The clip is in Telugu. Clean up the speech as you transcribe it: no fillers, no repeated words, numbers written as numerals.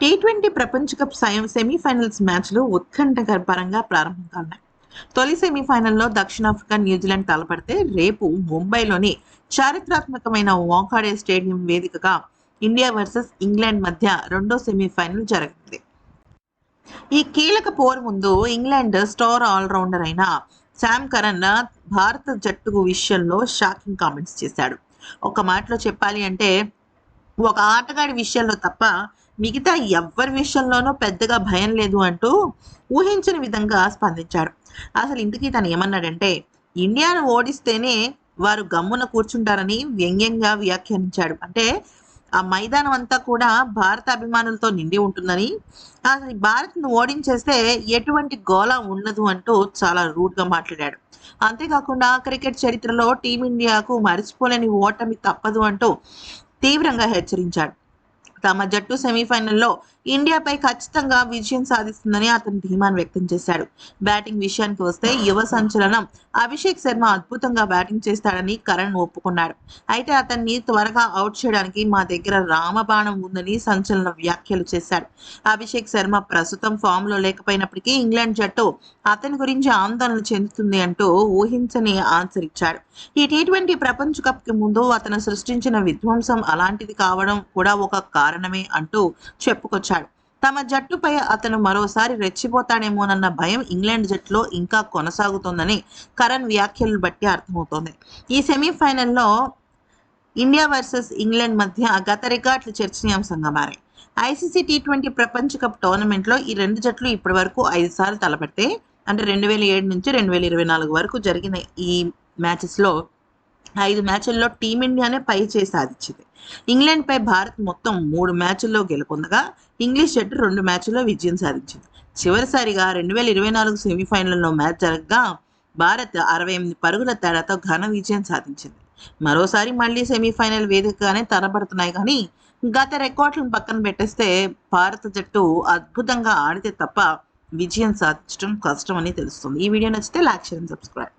టీ20 ప్రపంచ కప్ సెమీఫైనల్స్ మ్యాచ్లు ఉత్కంఠకరంగా ప్రారంభం కానున్నాయి. తొలి సెమీఫైనల్లో దక్షిణాఫ్రికా న్యూజిలాండ్ తలపడితే రేపు ముంబైలోని చారిత్రాత్మకమైన వాంఖాడే స్టేడియం వేదికగా ఇండియా వర్సెస్ ఇంగ్లాండ్ మధ్య రెండో సెమీఫైనల్ జరుగుతుంది. ఈ కీలక పోరు ముందు ఇంగ్లాండ్ స్టార్ ఆల్రౌండర్ అయిన శామ్ కరన్ భారత జట్టు విషయంలో షాకింగ్ కామెంట్స్ చేశాడు. ఒక మాటలో చెప్పాలి అంటే ఒక ఆటగాడి విషయంలో తప్ప మిగతా ఎవ్వరి విషయంలోనూ పెద్దగా భయం లేదు అంటూ ఊహించని విధంగా స్పందించాడు. అసలు ఇంతకీ తను ఏమన్నాడంటే, ఇండియాను ఓడిస్తేనే వారు గమ్మున కూర్చుంటారని వ్యంగ్యంగా వ్యాఖ్యానించాడు. అంటే ఆ మైదానం అంతా కూడా భారత అభిమానులతో నిండి ఉంటుందని, అసలు భారత్ను ఓడించేస్తే ఎటువంటి గోల ఉండదు అంటూ చాలా రూడ్గా మాట్లాడాడు. అంతేకాకుండా క్రికెట్ చరిత్రలో టీమిండియాకు మరిచిపోలేని ఓటమి తప్పదు అంటూ తీవ్రంగా హెచ్చరించాడు. తమ జట్టు సెమీఫైనల్లో ఇండియాపై ఖచ్చితంగా విజయం సాధిస్తుందని అతను ధీమాను వ్యక్తం చేశాడు. బ్యాటింగ్ విషయానికి వస్తే యువ సంచలనం అభిషేక్ శర్మ అద్భుతంగా బ్యాటింగ్ చేస్తాడని కరణ్ ఒప్పుకున్నాడు. అయితే అతన్ని త్వరగా అవుట్ చేయడానికి మా దగ్గర రామబాణం ఉందని సంచలన వ్యాఖ్యలు చేశాడు. అభిషేక్ శర్మ ప్రస్తుతం ఫామ్ లో లేకపోయినప్పటికీ ఇంగ్లాండ్ జట్టు అతని గురించి ఆందోళన చెందుతుంది అంటూ ఊహించని ఆన్సర్ ఇచ్చాడు. ఈ టీ20 ప్రపంచ కప్ కి ముందు అతను సృష్టించిన విధ్వంసం అలాంటిది కావడం కూడా ఒక కారణమే అంటూ చెప్పుకొచ్చాడు. తమ జట్టుపై అతను మరోసారి రెచ్చిపోతాడేమోనన్న భయం ఇంగ్లాండ్ జట్టులో ఇంకా కొనసాగుతోందని కరణ్ వ్యాఖ్యలు బట్టి అర్థమవుతోంది. ఈ సెమీఫైనల్లో ఇండియా వర్సెస్ ఇంగ్లాండ్ మధ్య గత రికార్డులు చర్చనీయాంశంగా మారాయి. ఐసీసీ టీ20 ప్రపంచ కప్ టోర్నమెంట్లో ఈ రెండు జట్లు ఇప్పటి వరకు 5 సార్లు తలపడితే, అంటే 2007 నుంచి 2024 వరకు జరిగిన ఈ మ్యాచెస్లో 5 మ్యాచ్ల్లో టీమిండియానే పై చేయి సాధించింది. ఇంగ్లాండ్ పై భారత్ మొత్తం 3 మ్యాచ్ల్లో గెలుపొందగా ఇంగ్లీష్ జట్టు 2 మ్యాచ్ల్లో విజయం సాధించింది. చివరిసారిగా 2024 సెమీఫైనల్లో మ్యాచ్ జరగగా భారత్ 68 పరుగుల తేడాతో ఘన విజయం సాధించింది. మరోసారి మళ్ళీ సెమీఫైనల్ వేదికగానే తలపడుతున్నాయి. కానీ గత రికార్డులను పక్కన పెట్టేస్తే భారత జట్టు అద్భుతంగా ఆడితే తప్ప విజయం సాధించడం కష్టమని తెలుస్తుంది. ఈ వీడియో నచ్చితే లైక్, షేర్, సబ్స్క్రైబ్.